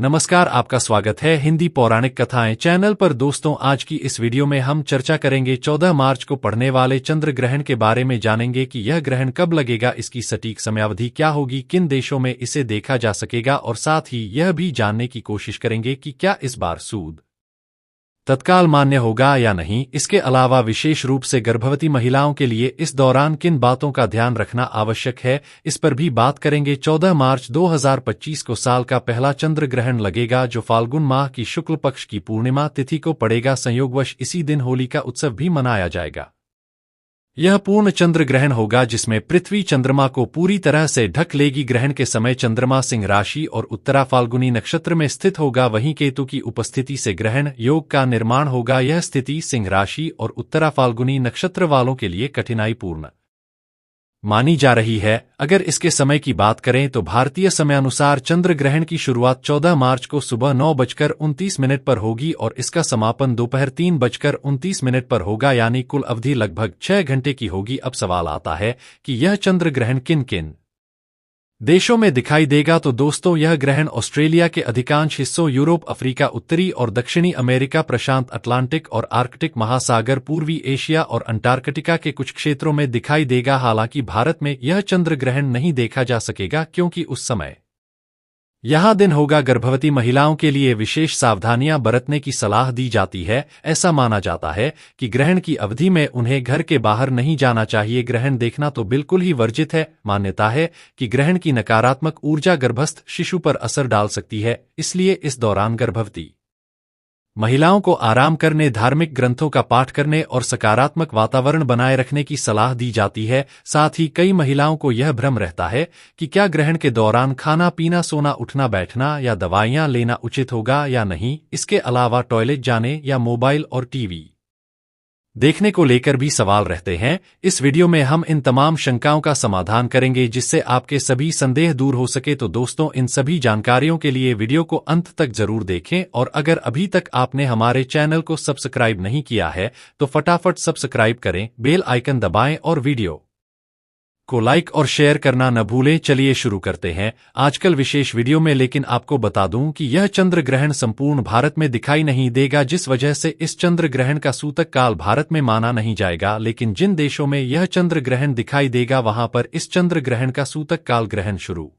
नमस्कार, आपका स्वागत है हिंदी पौराणिक कथाएं चैनल पर। दोस्तों, आज की इस वीडियो में हम चर्चा करेंगे 14 मार्च को पड़ने वाले चंद्र ग्रहण के बारे में। जानेंगे कि यह ग्रहण कब लगेगा, इसकी सटीक समयावधि क्या होगी, किन देशों में इसे देखा जा सकेगा और साथ ही यह भी जानने की कोशिश करेंगे कि क्या इस बार सूद तत्काल मान्य होगा या नहीं। इसके अलावा विशेष रूप से गर्भवती महिलाओं के लिए इस दौरान किन बातों का ध्यान रखना आवश्यक है, इस पर भी बात करेंगे। 14 मार्च 2025 को साल का पहला चंद्र ग्रहण लगेगा, जो फाल्गुन माह की शुक्ल पक्ष की पूर्णिमा तिथि को पड़ेगा। संयोगवश इसी दिन होली का उत्सव भी मनाया जाएगा। यह पूर्ण चंद्र ग्रहण होगा जिसमें पृथ्वी चंद्रमा को पूरी तरह से ढक लेगी। ग्रहण के समय चंद्रमा सिंह राशि और उत्तरा फाल्गुनी नक्षत्र में स्थित होगा। वहीं केतु की उपस्थिति से ग्रहण योग का निर्माण होगा। यह स्थिति सिंह राशि और उत्तरा फाल्गुनी नक्षत्र वालों के लिए कठिनाईपूर्ण मानी जा रही है। अगर इसके समय की बात करें तो भारतीय समयानुसार चंद्र ग्रहण की शुरुआत 14 मार्च को सुबह 9:29 पर होगी और इसका समापन दोपहर 3:29 पर होगा, यानी कुल अवधि लगभग 6 घंटे की होगी। अब सवाल आता है कि यह चंद्र ग्रहण किन किन देशों में दिखाई देगा। तो दोस्तों, यह ग्रहण ऑस्ट्रेलिया के अधिकांश हिस्सों, यूरोप, अफ्रीका, उत्तरी और दक्षिणी अमेरिका, प्रशांत अटलांटिक और आर्कटिक महासागर, पूर्वी एशिया और अंटार्कटिका के कुछ क्षेत्रों में दिखाई देगा। हालांकि भारत में यह चंद्र ग्रहण नहीं देखा जा सकेगा, क्योंकि उस समय यह दिन होगा। गर्भवती महिलाओं के लिए विशेष सावधानियां बरतने की सलाह दी जाती है। ऐसा माना जाता है कि ग्रहण की अवधि में उन्हें घर के बाहर नहीं जाना चाहिए। ग्रहण देखना तो बिल्कुल ही वर्जित है। मान्यता है कि ग्रहण की नकारात्मक ऊर्जा गर्भस्थ शिशु पर असर डाल सकती है, इसलिए इस दौरान गर्भवती महिलाओं को आराम करने, धार्मिक ग्रंथों का पाठ करने और सकारात्मक वातावरण बनाए रखने की सलाह दी जाती है। साथ ही कई महिलाओं को यह भ्रम रहता है कि क्या ग्रहण के दौरान खाना पीना, सोना, उठना बैठना या दवाइयां लेना उचित होगा या नहीं। इसके अलावा टॉयलेट जाने या मोबाइल और टीवी देखने को लेकर भी सवाल रहते हैं। इस वीडियो में हम इन तमाम शंकाओं का समाधान करेंगे, जिससे आपके सभी संदेह दूर हो सके। तो दोस्तों, इन सभी जानकारियों के लिए वीडियो को अंत तक जरूर देखें और अगर अभी तक आपने हमारे चैनल को सब्सक्राइब नहीं किया है तो फटाफट सब्सक्राइब करें, बेल आइकन दबाएं और वीडियो को लाइक और शेयर करना न भूलें। चलिए शुरू करते हैं आजकल विशेष वीडियो में। लेकिन आपको बता दूं कि यह चंद्र ग्रहण संपूर्ण भारत में दिखाई नहीं देगा, जिस वजह से इस चंद्र ग्रहण का सूतक काल भारत में माना नहीं जाएगा। लेकिन जिन देशों में यह चंद्र ग्रहण दिखाई देगा, वहां पर इस चंद्र ग्रहण का सूतक काल ग्रहण शुरू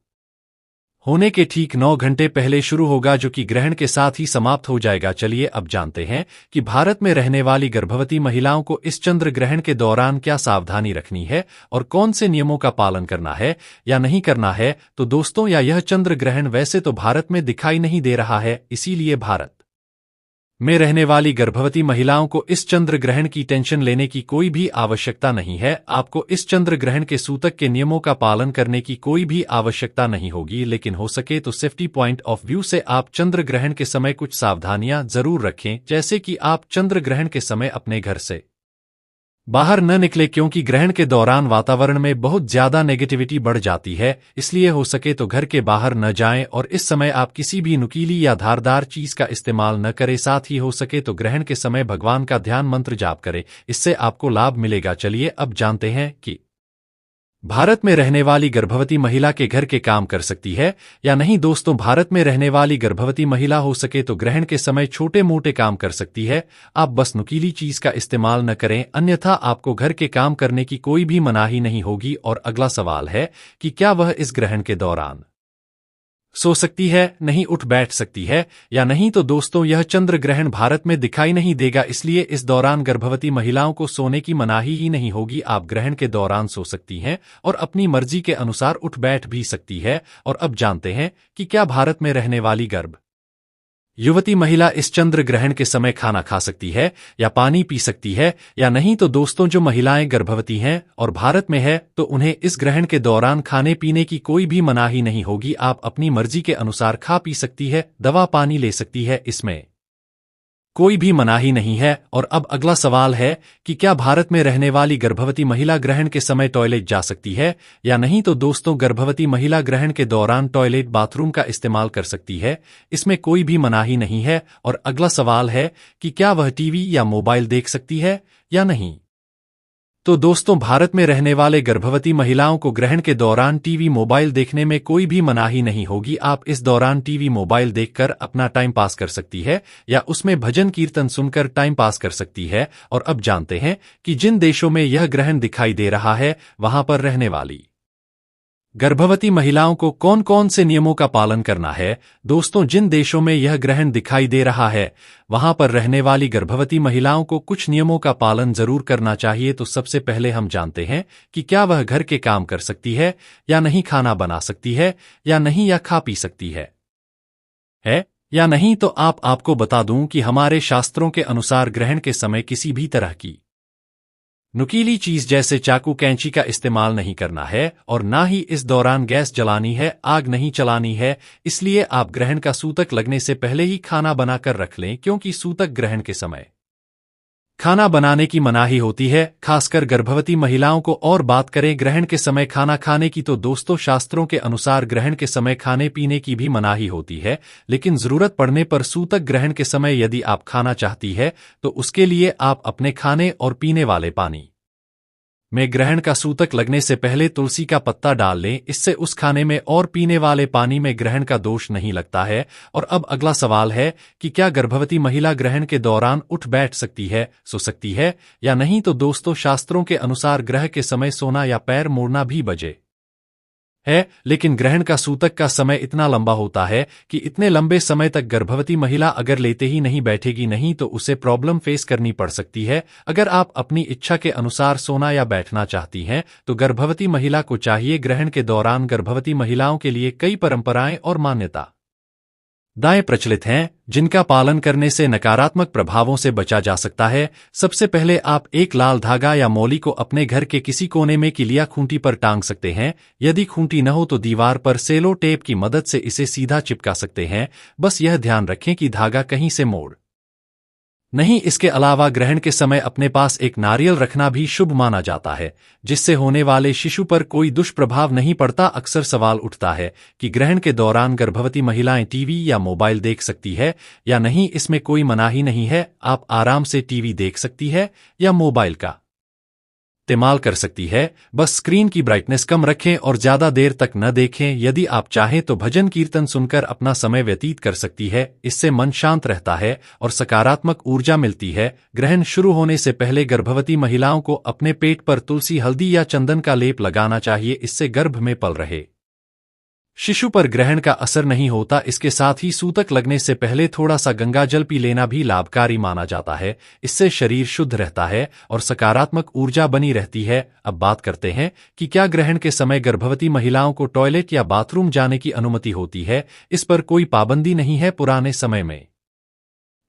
होने के ठीक 9 घंटे पहले शुरू होगा, जो कि ग्रहण के साथ ही समाप्त हो जाएगा। चलिए अब जानते हैं कि भारत में रहने वाली गर्भवती महिलाओं को इस चंद्र ग्रहण के दौरान क्या सावधानी रखनी है और कौन से नियमों का पालन करना है या नहीं करना है। तो दोस्तों, यह चंद्र ग्रहण वैसे तो भारत में दिखाई नहीं दे रहा है, इसीलिए भारत में रहने वाली गर्भवती महिलाओं को इस चंद्र ग्रहण की टेंशन लेने की कोई भी आवश्यकता नहीं है। आपको इस चंद्र ग्रहण के सूतक के नियमों का पालन करने की कोई भी आवश्यकता नहीं होगी, लेकिन हो सके तो सेफ्टी पॉइंट ऑफ व्यू से आप चंद्र ग्रहण के समय कुछ सावधानियां जरूर रखें, जैसे कि आप चंद्र ग्रहण के समय अपने घर से बाहर न निकले, क्योंकि ग्रहण के दौरान वातावरण में बहुत ज्यादा नेगेटिविटी बढ़ जाती है। इसलिए हो सके तो घर के बाहर न जाएं और इस समय आप किसी भी नुकीली या धारदार चीज का इस्तेमाल न करें। साथ ही हो सके तो ग्रहण के समय भगवान का ध्यान मंत्र जाप करें, इससे आपको लाभ मिलेगा। चलिए अब जानते हैं कि भारत में रहने वाली गर्भवती महिला के घर के काम कर सकती है या नहीं। दोस्तों, भारत में रहने वाली गर्भवती महिला हो सके तो ग्रहण के समय छोटे मोटे काम कर सकती है। आप बस नुकीली चीज का इस्तेमाल न करें, अन्यथा आपको घर के काम करने की कोई भी मनाही नहीं होगी। और अगला सवाल है कि क्या वह इस ग्रहण के दौरान सो सकती है, नहीं उठ बैठ सकती है या नहीं। तो दोस्तों, यह चंद्र ग्रहण भारत में दिखाई नहीं देगा, इसलिए इस दौरान गर्भवती महिलाओं को सोने की मनाही ही नहीं होगी। आप ग्रहण के दौरान सो सकती हैं और अपनी मर्जी के अनुसार उठ बैठ भी सकती है। और अब जानते हैं कि क्या भारत में रहने वाली युवती महिला इस चंद्र ग्रहण के समय खाना खा सकती है या पानी पी सकती है या नहीं। तो दोस्तों, जो महिलाएं गर्भवती हैं और भारत में है तो उन्हें इस ग्रहण के दौरान खाने पीने की कोई भी मनाही नहीं होगी। आप अपनी मर्जी के अनुसार खा पी सकती है, दवा पानी ले सकती है, इसमें कोई भी मनाही नहीं है। और अब अगला सवाल है कि क्या भारत में रहने वाली गर्भवती महिला ग्रहण के समय टॉयलेट जा सकती है या नहीं। तो दोस्तों, गर्भवती महिला ग्रहण के दौरान टॉयलेट, बाथरूम का इस्तेमाल कर सकती है, इसमें कोई भी मनाही नहीं है। और अगला सवाल है कि क्या वह टीवी या मोबाइल देख सकती है या नहीं। तो दोस्तों, भारत में रहने वाले गर्भवती महिलाओं को ग्रहण के दौरान टीवी मोबाइल देखने में कोई भी मनाही नहीं होगी। आप इस दौरान टीवी मोबाइल देखकर अपना टाइम पास कर सकती है या उसमें भजन कीर्तन सुनकर टाइम पास कर सकती है। और अब जानते हैं कि जिन देशों में यह ग्रहण दिखाई दे रहा है वहां पर रहने वाली गर्भवती महिलाओं को कौन कौन से नियमों का पालन करना है। दोस्तों, जिन देशों में यह ग्रहण दिखाई दे रहा है वहां पर रहने वाली गर्भवती महिलाओं को कुछ नियमों का पालन जरूर करना चाहिए। तो सबसे पहले हम जानते हैं कि क्या वह घर के काम कर सकती है या नहीं, खाना बना सकती है या नहीं, या खा पी सकती है या नहीं। तो आपको बता दूं कि हमारे शास्त्रों के अनुसार ग्रहण के समय किसी भी तरह की नुकीली चीज जैसे चाकू कैंची का इस्तेमाल नहीं करना है और ना ही इस दौरान गैस जलानी है, आग नहीं चलानी है। इसलिए आप ग्रहण का सूतक लगने से पहले ही खाना बनाकर रख लें, क्योंकि सूतक ग्रहण के समय खाना बनाने की मनाही होती है, खासकर गर्भवती महिलाओं को। और बात करें ग्रहण के समय खाना खाने की, तो दोस्तों, शास्त्रों के अनुसार ग्रहण के समय खाने पीने की भी मनाही होती है, लेकिन जरूरत पड़ने पर सूतक ग्रहण के समय यदि आप खाना चाहती है तो उसके लिए आप अपने खाने और पीने वाले पानी में ग्रहण का सूतक लगने से पहले तुलसी का पत्ता डाल लें। इससे उस खाने में और पीने वाले पानी में ग्रहण का दोष नहीं लगता है। और अब अगला सवाल है कि क्या गर्भवती महिला ग्रहण के दौरान उठ बैठ सकती है, सो सकती है या नहीं। तो दोस्तों, शास्त्रों के अनुसार ग्रहण के समय सोना या पैर मोड़ना भी बजे है, लेकिन ग्रहण का सूतक का समय इतना लंबा होता है कि इतने लंबे समय तक गर्भवती महिला अगर लेते ही नहीं बैठेगी नहीं तो उसे प्रॉब्लम फेस करनी पड़ सकती है। अगर आप अपनी इच्छा के अनुसार सोना या बैठना चाहती हैं तो गर्भवती महिला को चाहिए। ग्रहण के दौरान गर्भवती महिलाओं के लिए कई परंपराएं और मान्यता दाएं प्रचलित हैं, जिनका पालन करने से नकारात्मक प्रभावों से बचा जा सकता है। सबसे पहले आप एक लाल धागा या मौली को अपने घर के किसी कोने में किलिया खूंटी पर टांग सकते हैं। यदि खूंटी न हो तो दीवार पर सेलो टेप की मदद से इसे सीधा चिपका सकते हैं। बस यह ध्यान रखें कि धागा कहीं से मोड़ नहीं। इसके अलावा ग्रहण के समय अपने पास एक नारियल रखना भी शुभ माना जाता है, जिससे होने वाले शिशु पर कोई दुष्प्रभाव नहीं पड़ता। अक्सर सवाल उठता है कि ग्रहण के दौरान गर्भवती महिलाएं टीवी या मोबाइल देख सकती है या नहीं। इसमें कोई मनाही नहीं है, आप आराम से टीवी देख सकती है या मोबाइल का इस्तेमाल कर सकती है। बस स्क्रीन की ब्राइटनेस कम रखें और ज्यादा देर तक न देखें। यदि आप चाहें तो भजन कीर्तन सुनकर अपना समय व्यतीत कर सकती है। इससे मन शांत रहता है और सकारात्मक ऊर्जा मिलती है। ग्रहण शुरू होने से पहले गर्भवती महिलाओं को अपने पेट पर तुलसी, हल्दी या चंदन का लेप लगाना चाहिए। इससे गर्भ में पल रहे शिशु पर ग्रहण का असर नहीं होता। इसके साथ ही सूतक लगने से पहले थोड़ा सा गंगा जल पी लेना भी लाभकारी माना जाता है। इससे शरीर शुद्ध रहता है और सकारात्मक ऊर्जा बनी रहती है। अब बात करते हैं कि क्या ग्रहण के समय गर्भवती महिलाओं को टॉयलेट या बाथरूम जाने की अनुमति होती है। इस पर कोई पाबंदी नहीं है। पुराने समय में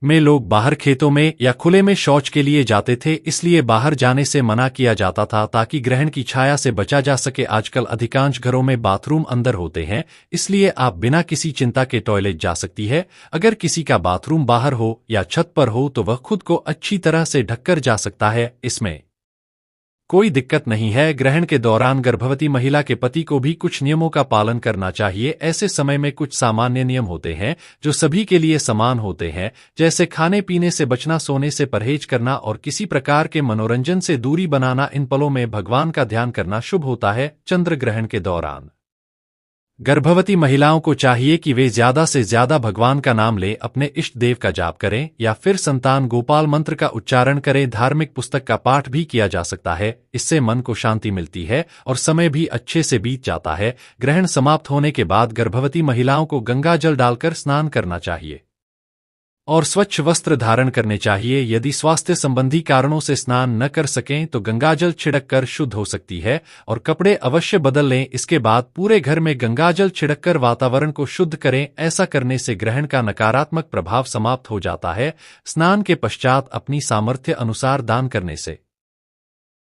लोग बाहर खेतों में या खुले में शौच के लिए जाते थे, इसलिए बाहर जाने से मना किया जाता था ताकि ग्रहण की छाया से बचा जा सके। आजकल अधिकांश घरों में बाथरूम अंदर होते हैं, इसलिए आप बिना किसी चिंता के टॉयलेट जा सकती है। अगर किसी का बाथरूम बाहर हो या छत पर हो तो वह खुद को अच्छी तरह से ढककर जा सकता है, इसमें कोई दिक्कत नहीं है। ग्रहण के दौरान गर्भवती महिला के पति को भी कुछ नियमों का पालन करना चाहिए। ऐसे समय में कुछ सामान्य नियम होते हैं जो सभी के लिए समान होते हैं, जैसे खाने पीने से बचना, सोने से परहेज करना और किसी प्रकार के मनोरंजन से दूरी बनाना। इन पलों में भगवान का ध्यान करना शुभ होता है। चंद्र ग्रहण के दौरान गर्भवती महिलाओं को चाहिए कि वे ज्यादा से ज्यादा भगवान का नाम ले, अपने इष्ट देव का जाप करें या फिर संतान गोपाल मंत्र का उच्चारण करें। धार्मिक पुस्तक का पाठ भी किया जा सकता है, इससे मन को शांति मिलती है और समय भी अच्छे से बीत जाता है। ग्रहण समाप्त होने के बाद गर्भवती महिलाओं को गंगा जल डालकर स्नान करना चाहिए और स्वच्छ वस्त्र धारण करने चाहिए। यदि स्वास्थ्य संबंधी कारणों से स्नान न कर सकें तो गंगाजल छिड़ककर शुद्ध हो सकती है और कपड़े अवश्य बदल लें। इसके बाद पूरे घर में गंगाजल छिड़ककर वातावरण को शुद्ध करें। ऐसा करने से ग्रहण का नकारात्मक प्रभाव समाप्त हो जाता है। स्नान के पश्चात अपनी सामर्थ्य अनुसार दान करने से